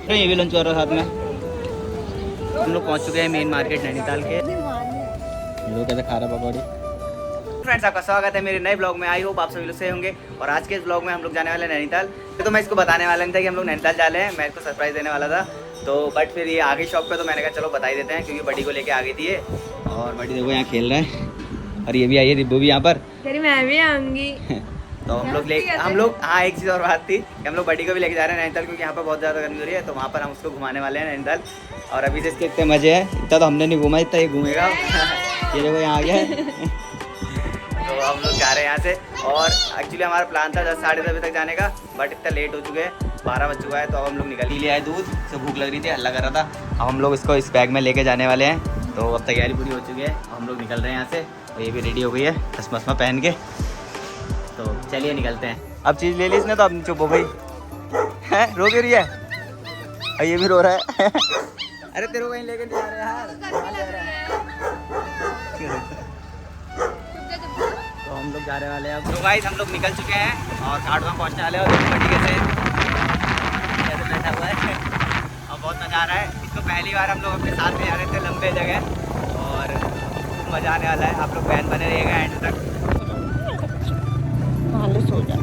तो ये भी लंच हो रहा है साथ में। हम लोग पहुंच चुके हैं मेन मार्केट नैनीताल के। लोग कैसे खा रहा पकौड़ी। फ्रेंड्स आपका स्वागत है मेरे नए ब्लॉग में। आई होप आप सभी लोग सही होंगे। और आज के इस ब्लॉग में हम लोग जाने वाले हैं नैनीताल। तो मैं इसको बताने वाला नहीं था कि हम लोग नैनीताल जा रहे हैं, मैं इसको सरप्राइज देने वाला था। तो बट फिर ये आगे शॉप पे, तो मैंने कहा चलो बता ही देते हैं, क्योंकि बड़ी को लेके आ गई थी ये। और बड़ी देखो यहाँ खेल रहा है, और ये भी आई है दिब्बू भी यहाँ पर। मैं भी आऊंगी। तो हम लोग हाँ, एक चीज़ और बात थी कि हम लोग बड़ी को भी लेके जा रहे हैं नैनीताल, क्योंकि यहाँ पर बहुत ज़्यादा गर्मी हो रही है। तो वहाँ पर हम उसको घुमाने वाले हैं नैनीताल। और अभी से इसके इतने मजे हैं, इतना तो हमने नहीं घूमा, इतना ये घूमेगा। ये देखो यहाँ आ गया है। तो हम लोग जा रहे हैं यहाँ से। और एक्चुअली हमारा प्लान था 10 साढ़े 10 बजे तक जाने का, बट इतना लेट हो चुके हैं, 12 बज चुका है। तो अब हम लोग निकल ही ले आए दूध से, भूख लग रही थी, हल्ला कर रहा था। अब हम लोग इसको इस बैग में लेके जाने वाले हैं। तो अब तैयारी पूरी हो चुकी है, हम लोग निकल रहे हैं यहाँ से। और ये भी रेडी हो गई है चश्मा पहन के। तो चलिए निकलते हैं। अब चीज़ ले ली इसने, तो अब चुप हो गई है, रो क्यों रही है? और ये भी रो रहा है। अरे तेरे को कहीं लेके नहीं जा रहे यार। तो हम लोग जाने वाले हैं अब। तो गाइस हम लोग निकल चुके हैं और घाटवा पहुंचने वाले हैं। और बड़ी कैसे बैठा हुआ है और बहुत मज़ा आ रहा है। इसको पहली बार हम लोग अपने साथ में जा रहे थे लंबे जगह, और मज़ा आने वाला है। आप लोग बहन बने रहिएगा एंड तक। सो जा।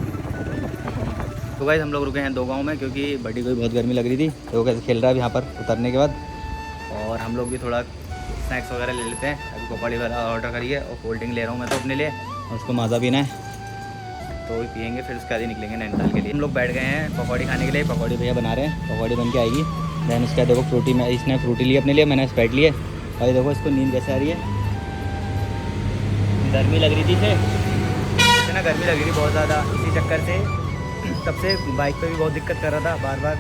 तो गाइस हम लोग रुके हैं 2 गाँव में, क्योंकि बड़ी को बहुत गर्मी लग रही थी। तो वो कैसे खेल रहा है यहाँ पर उतरने के बाद। और हम लोग भी थोड़ा स्नैक्स वगैरह ले लेते हैं। अभी पकौड़ी वाला ऑर्डर करिए, और कोल्ड ड्रिंक ले रहा हूँ मैं तो अपने लिए, और उसको माज़ा पीना है तो वही पियेंगे। फिर उसके बाद ही निकलेंगे नैनीताल के लिए। हम लोग बैठ गए हैं पकौड़ी खाने के लिए। पकौड़ी भैया बना रहे हैं, पकौड़ी बन के आएगी। दैन उसके बाद देखो फ्रूटी में, इसने फ्रूटी ली अपने लिए, मैंने स्प्राइट लिए। और देखो इसको नींद कैसे आ रही है, गर्मी लग रही थी इसे ना, गर्मी लग रही बहुत ज़्यादा। इसी चक्कर से तब से बाइक पे भी बहुत दिक्कत कर रहा था बार बार।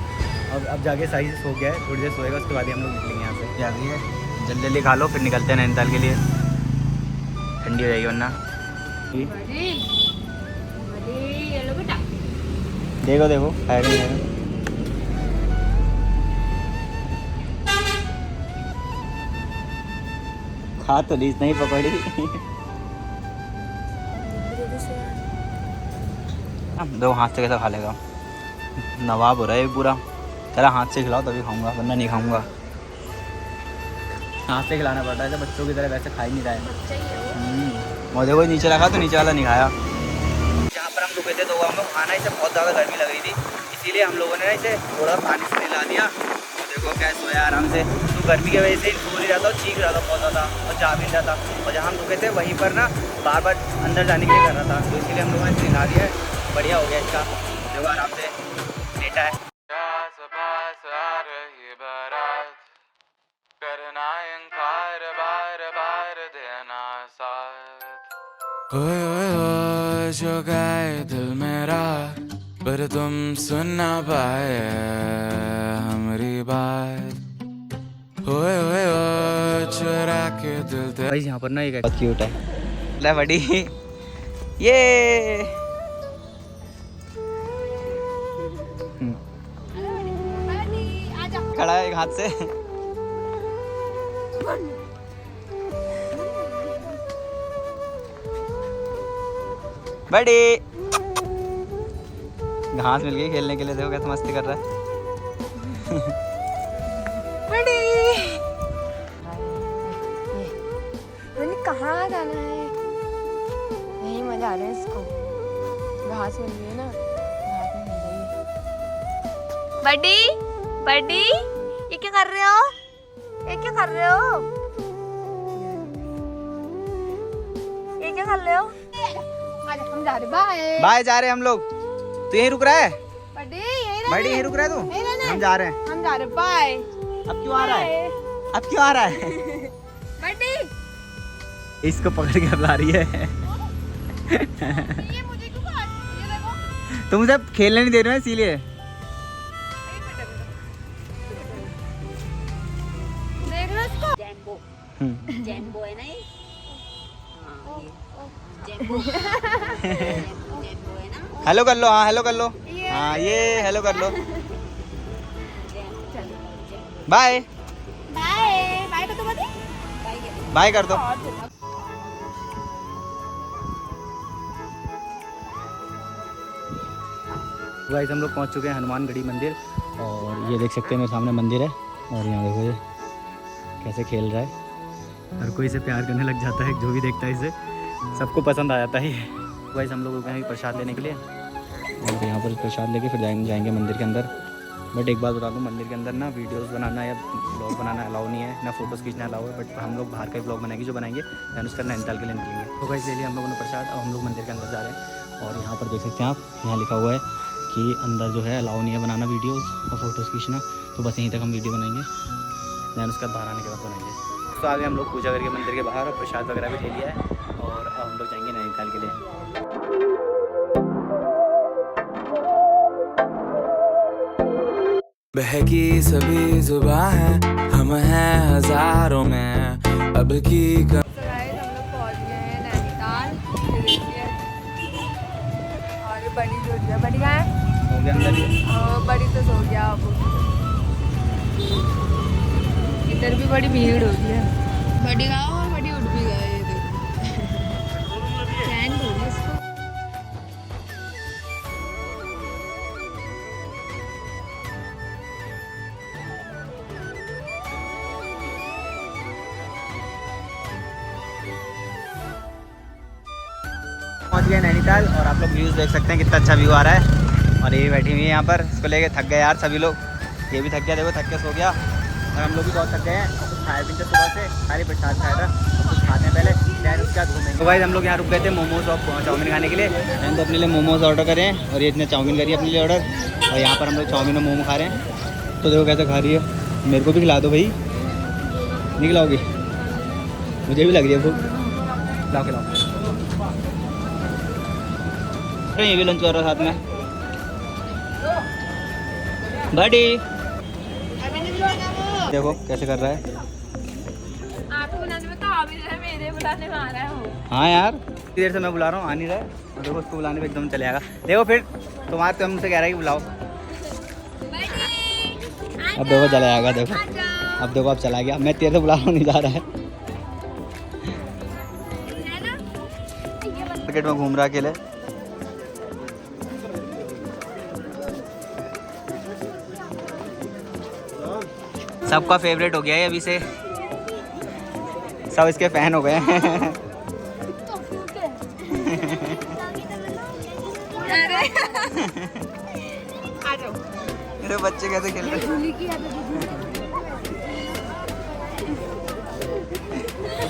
अब जाके सही से सो गया है, थोड़ी देर सोएगा, उसके बाद ही हम लोग निकलेंगे यहाँ से। जा रही है, जल्दी जल्दी खा लो, फिर निकलते हैं नैनीताल के लिए, ठंडी हो जाएगी वरना। देखो देखो खा तो लीज नहीं पकौड़ी। दो हाथ से कैसा खा लेगा, नवाब हो रहा है पूरा। चला हाथ से खिलाओ तभी खाऊंगा, वरना नहीं खाऊंगा। हाथ से खिलाना पड़ता है, जब बच्चों की तरह वैसे खा ही नहीं रहा है। और देखो नीचे रखा तो नीचे वाला नहीं खाया। जहाँ पर हम रुके थे तो हम लोग खाना, इसे बहुत ज़्यादा गर्मी लग रही थी, इसीलिए हम लोगों ने इसे थोड़ा पानी से नहला दिया। और देखो क्या सोया आराम से। तो गर्मी की वजह से सो नहीं रहा था, चीख रहा था बहुत ज़्यादा, और जा भी नहीं रहा था। और जहाँ हम रुके थे वहीं पर ना बार बार अंदर जाने के लिए कर रहा था, तो इसीलिए हम लोगों ने इसे नहला दिया है। बढ़िया हो गया इसका, देखो आराम से लेटा है। जो गाए दिल मेरा, पर तुम सुन ना पाए हमारी बात। ओए ओए ओ चुरा के दिल दे। भाई यहाँ पर ना एक बहुत क्यूट है, ले बड़ी ये खड़ा है एक हाथ से। बड़ी घास मिल गई खेलने के लिए, देखो कैसे मस्ती कर रहा है। बड़ी कहाँ जाना है? यही मजा आ रहा है इसको, घास मिल गई ना, घास मिल गई। बड़ी बड़ी ये क्या कर रहे हो? ये क्या कर रहे हो? ये क्या कर रहे हो? हम जा रहे, बाय बाय जा रहे हैं हम लोग। तू यहीं रुक रहा है? बड़ी यहीं रुक रहा है तू? हम जा रहे हैं, हम जा रहे, बाय। अब क्यों आ रहा है? अब क्यों आ रहा है? बड़ी इसको पकड़ के बुला रही है। ये मुझे क्यों खा रही है? ये देखो, तुम मुझे खेलने नहीं दे रहे हो इसीलिए। देख लो इसको। जैम्बो है ना ये? हाँ, ये जैम्बो है ना? हेलो कर लो, हाँ हेलो कर लो, हाँ ये हेलो कर लो। बाय बाय बाय कर दो, बाय कर दो। गाइस हम लोग पहुंच चुके हैं हनुमानगढ़ी मंदिर और ये देख सकते हैं मेरे सामने मंदिर है और यहाँ देखो ये कैसे खेल रहा है। हर कोई इसे प्यार करने लग जाता है, जो भी देखता है इसे सबको पसंद आ जाता है। गाइस हम लोग गए प्रसाद लेने के लिए और यहाँ पर प्रसाद लेके फिर जाएंगे मंदिर के अंदर। बट एक बात बता दूँ, मंदिर के अंदर ना वीडियोस बनाना या ब्लॉग बनाना अलाउ नहीं है, ना फोटोज़ खींचना अलाउ है। बट हम लोग बाहर का ब्लॉग बनाएंगे, जो बनाएंगे दैन उसका नैनीताल के लिए निकलेंगे। तो गाइस ले लिया हम लोगों ने प्रसाद। अब हम लोग मंदिर के अंदर जा रहे हैं और यहाँ पर देख सकते हैं आप, यहाँ लिखा हुआ है कि अंदर जो है अलाउ नहीं है बनाना वीडियोज़ और फोटोज़ खींचना। तो बस यहीं तक हम वीडियो बनाएंगे, दैन उसका बाहर आने के बाद बनाएंगे। तो आगे हम लोग पूजा करके मंदिर के बाहर और प्रसाद वगैरह भी ले लिया है और अब हम लोग जाएंगे नैनीताल के लिए। बहकी सभी जुबां हैं, हम हैं हजारों में अब की तो गाइस हम लोग पहुंच गए हैं नैनीताल। और बड़ी जो है, बड़ी कहाँ है? हो गया अंदर ही। बड़ी तो सो गया। अब इधर भी बड़ी भीड़ होती है। बड़ी कहाँ और बड़ी उठ भी गए। ये देखो चैन बोली इसको। पहुंच गए नैनीताल और आप लोग व्यूज़ देख सकते हैं कितना अच्छा व्यू आ रहा है। और ये बैठी हुई है यहाँ पर, इसको लेके थक गए यार सभी लोग। ये भी थक गया, देखो थक के सो गया और हम लोग भी बहुत थक गए हैं। कुछ खाए पीते सुबह से, खाली प्रसाद खाया था, कुछ खाते हैं पहले, दैन उसके बाद घूमेंगे। तो भाई हम लोग यहाँ रुक गए थे मोमोज और चाउमीन खाने के लिए। मैंने तो अपने लिए मोमोज ऑर्डर करे हैं और ये इतने चाउमीन करी अपने लिए ऑर्डर। और यहाँ पर हम लोग चाउमीन और मोमो खा रहे हैं। तो देखो कैसे खा रही है। मेरे को भी खिला दो भाई, नहीं खिलाओगी? मुझे भी लग रही है भूख, खिलाओ। ये भी लंच कर रहा साथ में। बड़ी देखो कैसे कर रहा है। आपको बुलाने में तो आ भी रहा है, मेरे बुलाने में आ रहा है। हाँ यार, इतनी देर से मैं बुला रहा हूँ, आ नहीं रहा है। और देखो उसको बुलाने में एकदम चले आएगा। देखो फिर तुम्हारे तो हमसे कह रहा है कि बुलाओ। अब देखो चला आएगा। देखो अब देखो अब चला गया। मैं तेरे से बुला रहा हूँ, नहीं जा रहा है। मार्केट में घूम रहा अकेले। सबका फेवरेट हो गया है अभी से, सब इसके फैन हो गए हैं। मेरे बच्चे कैसे खेल रहे हैं।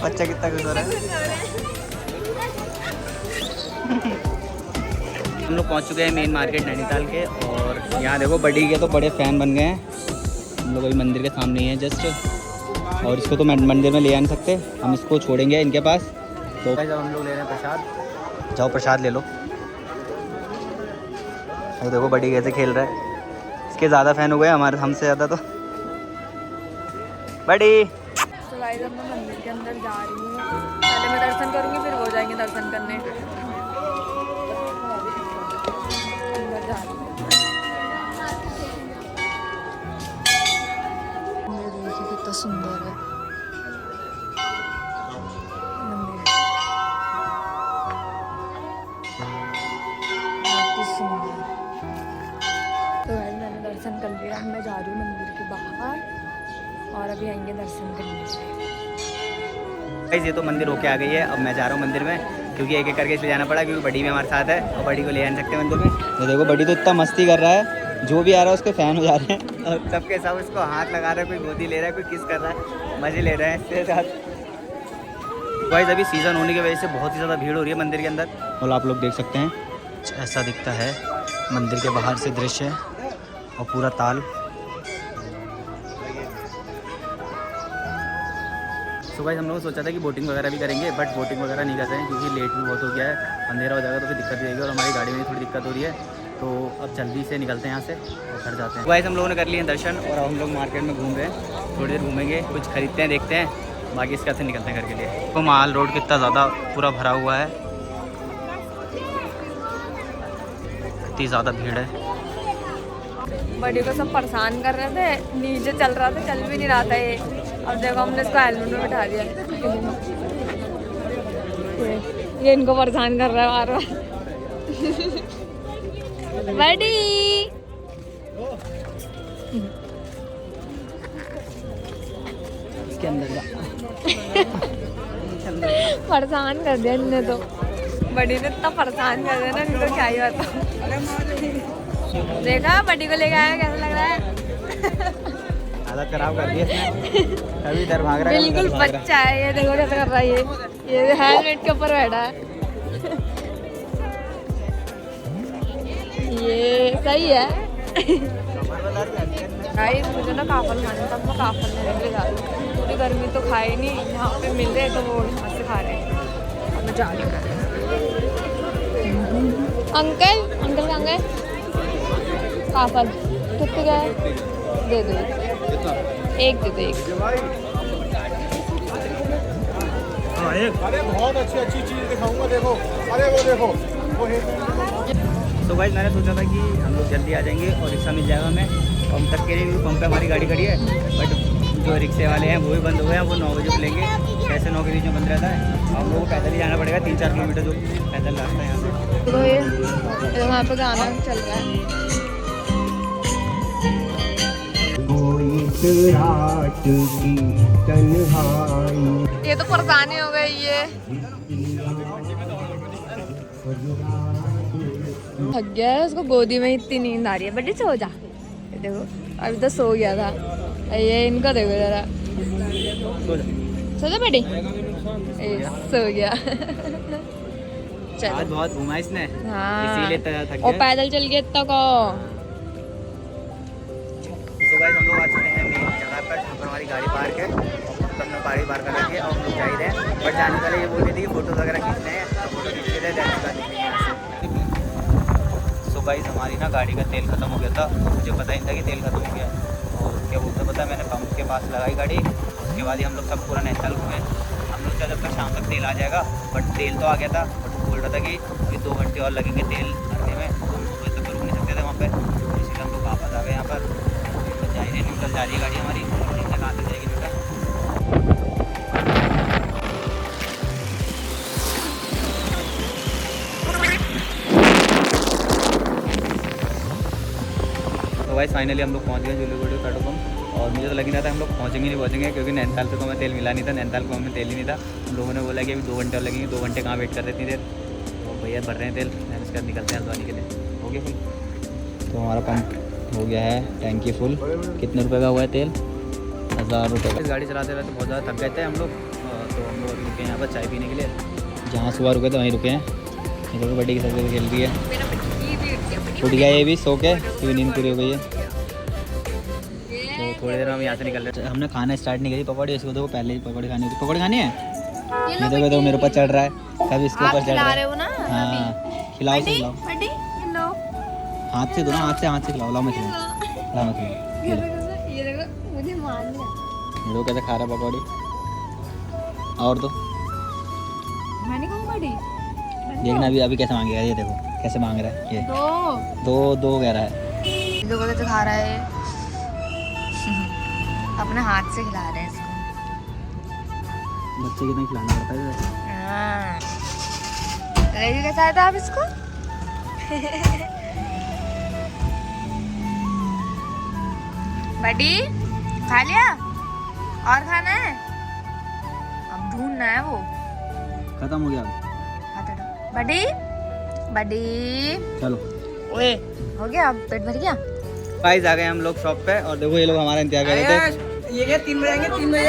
बच्चा कितना खुश हो रहा है। हम लोग पहुंच चुके हैं मेन मार्केट नैनीताल के और यहाँ देखो बड़ी के तो बड़े फैन बन गए हैं। हम लोग अभी मंदिर के सामने ही हैं जस्ट, और इसको तो मंदिर में ले आ नहीं सकते, हम इसको छोड़ेंगे इनके पास। तो जब हम लोग ले रहे हैं प्रसाद, जाओ प्रसाद ले लो। अरे देखो बड़ी कैसे खेल रहा है, इसके ज़्यादा फैन हो गए हमारे, हमसे ज़्यादा। तो बड़ी तो गाइस अब मैं मंदिर के अंदर जा रही हूँ। पहले मैं दर्शन करूँगी, फिर वो जाएंगे दर्शन करने। अंदर जा रही हूँ। देखिए कितना सुंदर है मंदिर, बहुत ही सुंदर। तो गाइस मैंने दर्शन कर लिया, अब मैं जा रही हूँ मंदिर के बाहर और अभी आएंगे दर्शन करने। ये तो मंदिर होके आ गई है। अब मैं जा रहा हूँ मंदिर में, क्योंकि एक एक करके इसलिए जाना पड़ा क्योंकि बड़ी भी हमारे साथ है और बड़ी को ले आ नहीं सकते मंदिर में। तो देखो बड़ी तो इतना मस्ती कर रहा है, जो भी आ रहा है उसके फैन हो जा रहे हैं और सबके सब इसको हाथ लगा रहा है, कोई गोदी ले रहा है, कोई किस कर रहा है, मज़े ले रहे हैं इसके साथ। गाइस अभी सीज़न होने की वजह से बहुत ही ज़्यादा भीड़ हो रही है मंदिर के अंदर और आप लोग देख सकते हैं ऐसा दिखता है मंदिर के बाहर से दृश्य और पूरा ताल। सुबह हम लोग सोचा था कि बोटिंग वगैरह भी करेंगे, बट बोटिंग वगैरह नहीं कर रहे हैं क्योंकि लेट भी बहुत हो गया है, अंधेरा हो जाएगा तो फिर दिक्कत भी आएगी और हमारी गाड़ी में थोड़ी दिक्कत हो रही है। तो अब जल्दी से निकलते हैं यहाँ से और घर जाते हैं। गाइस हम लोगों ने कर लिए हैं दर्शन और अब हम लोग मार्केट में घूम रहे हैं, थोड़ी देर घूमेंगे, कुछ खरीदते हैं, देखते हैं, बाकी इसके से निकलते हैं घर के लिए। तो माल रोड कितना ज़्यादा पूरा भरा हुआ है, इतनी ज़्यादा भीड़ है। बड़ी को सब परेशान कर रहे थे, नीचे चल रहा था, चल भी नहीं रहा था ये। अब देखो हमने इसको हेलमेट में बिठा दिया। ये इनको परेशान कर रहा है बार बार। बड़ी इसके अंदर जा। परेशान कर दिया इनने तो, बड़ी ने इतना परेशान कर दिया ना, नहीं तो क्या ही बताऊं। देखा बड़ी को लेके आया, कैसा लग रहा है? हालत खराब कर दी इसने, कभी इधर भाग रहा है, कभी बिल्कुल उधर भाग रहा बच्चा है ये, देखो कैसा कर रहा है ये हेलमेट के ऊपर बैठा है। ये सही है। गाइस मुझे ना काफल खाना था, मैं काफल लेने जा रही हूँ। पूरी गर्मी तो खाई नहीं, यहाँ पे मिल रहे तो वो यहाँ से खा रहे हैं। अब मैं जा रही हूँ। अंकल अंकल कहाँ गए? काफल कितने गए? दे दो एक, दे दो एक। अरे बहुत अच्छी अच्छी चीज दिखाऊंगा, देखो। अरे वो देखो वो है। तो भाई मैंने सोचा था कि हम लोग जल्दी आ जाएंगे और रिक्शा मिल जाएगा हमें पंप तक के लिए, पंप पे हमारी गाड़ी खड़ी है। बट जो रिक्शे वाले हैं वो भी बंद हो गए हैं, वो 9 बजे खुलेंगे। कैसे 9 के बीच में बंद रहता है। हम लोगों को पैदल ही जाना पड़ेगा, 3-4 किलोमीटर जो पैदल रास्ता है यहाँ से। तो ये वहाँ पे गाना चल रहा है। ये तो परेशानी हो गई ये। थक गया है, उसको गोदी में इतनी नींद आ रही है। बड़ी सो जा, ये देखो अभी तो सो गया था। ये इनको देखो जरा, सो जा बेटी, सो गया। आज बहुत घूमा इसने, हाँ इसीलिए थक और गया। पैदल चल गया इतना को। तो गाइस हम लोग आ चुके हैं मेन जगह पर, जहाँ पर हमारी गाड़ी पार्क है। तो हमने गाड़ी पार्क कर रखी है और हम लोग जा ही रहे हैं। बट जाने वाले ये बोल रही थी कि फोटो वगैरह खींचने हैं, तो फोटो खींच के जाने का निकलेंगे यहाँ से। सो गाइस हमारी ना गाड़ी का तेल खत्म हो गया था, मुझे पता ही नहीं था कि तेल खत्म हो गया। और क्या बोलते पता, मैंने पंप के पास लगाई गाड़ी, उसके बाद ही हम लोग सब पूरा नैनीताल घूमे। हम लोग जब तक शाम तक तेल आ जाएगा, बट तेल तो आ गया था। बट वो बोल रहा था कि अभी 2 घंटे और लगेंगे तेल भरने में, तो हम 2 बजे तक रुक नहीं सकते थे वहाँ पर, इसलिए हम लोग वापस आ गए यहाँ पर। तो जा ही रहे, निकल जा रही है गाड़ी हमारी, देखते कहाँ तक जाएगी बेटा। तो भाई फाइनली हम लोग पहुँच गए जुलूगुड़ी पेट्रोल पंप। और मुझे तो लग रहा था हम लोग पहुँचेंगे नहीं पहुँचेंगे, क्योंकि नैनीताल से तो हमें तेल मिला नहीं था, नैनीताल को हमें तेल ही नहीं था। हम लोगों ने बोला कि अभी 2 घंटे और लगेंगे, 2 घंटे कहाँ वेट कर रहे इतनी देर। तो भैया भर रहे हैं तेल, मैं उसके बाद निकलते हैं हल्द्वानी के लिए। हो गया फुल, तो हमारा पंप हो गया है, टैंकी फुल। कितने रुपये का हुआ है तेल? 1000 रुपये का। गाड़ी चलाते रहते बहुत ज़्यादा थक गए थे हम लोग, तो हम लोग रुके यहाँ पर चाय पीने के लिए। जहाँ सुबह रुके थे वहीं रुके हैं। इधर बड़ी की सबसे खेल रही है, उठ गया ये भी सो के, क्योंकि नींद पूरी हो गई है। तो थोड़ी देर में हम यहाँ से निकल रहे हैं। हमने खाना स्टार्ट नहीं करी पकौड़ी, इसको देखो पहले ही पकौड़ी खानी होती। पकौड़ी खानी है, ये देखो मेरे ऊपर चढ़ रहा है, कभी इसके ऊपर चढ़ रहा है। हाँ खिलाओ से खिलाओ, हाथ से दो ना, हाथ से खिलाओ। लाओ मैं खिलाऊँ, लाओ मैं खिलाऊँ। ये देखो मुझे मान लिया। देखो कैसे खा रहा है पकौड़ी। और तो मैंने कहा बड़ी देखना अभी कैसे मांगेगा, ये देखो कैसे मांग रहा है। ये दो कह रहा है। देखो कैसे खा रहा है, अपने हाथ से खिला रहे हैं इसको। बच्चे कितना खिलाना पड़ता है। हाँ रहेगी कैसा है था आप इसको। बड़ी खा लिया और खाना है, अब ढूंढना है वो। खत्म हो गया बड़ी बड़ी, चलो ओए हो गया, अब पेट भर गया। गाइस आ गए हम लोग शॉप पे, और देखो ये लोग हमारा इंतजार कर रहे थे। ये क्या 3 बजे आएंगे, 3 बजे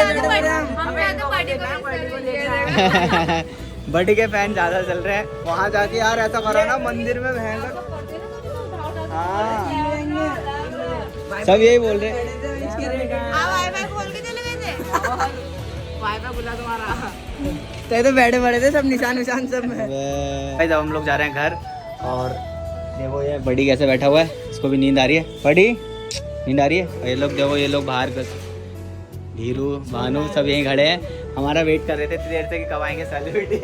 बड़ी के फैन ज्यादा चल रहे हैं। वहाँ जाके यार ऐसा करो ना मंदिर में भयंकर। हाँ सब यही बोल रहे हैं। तो बैठे पड़े थे सब, निशान सब में। भाई जब हम लोग जा रहे हैं घर, और देखो ये बड़ी कैसे बैठा हुआ है, इसको भी नींद आ रही है। बड़ी नींद आ रही है। और ये लोग देखो, ये लोग बाहर, धीरू भानु सब यहीं खड़े हैं, हमारा वेट कर रहे थे इतनी देर से कि कब आएंगे सेलिब्रिटी।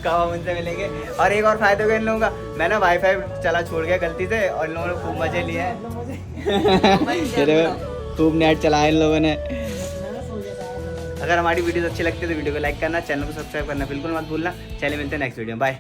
कब हम उनसे मिलेंगे। और एक और फायदा होगा इन लोगों का, मैंने वाईफाई चला छोड़ गया गलती से, और इन लोगों ने खूब मजे लिए हैं। खूब नेट चलाया इन लोगों ने। अगर हमारी वीडियो अच्छी लगती है तो वीडियो को लाइक करना, चैनल को सब्सक्राइब करना बिल्कुल मत भूलना। चलिए मिलते हैं नेक्स्ट वीडियो में, बाय।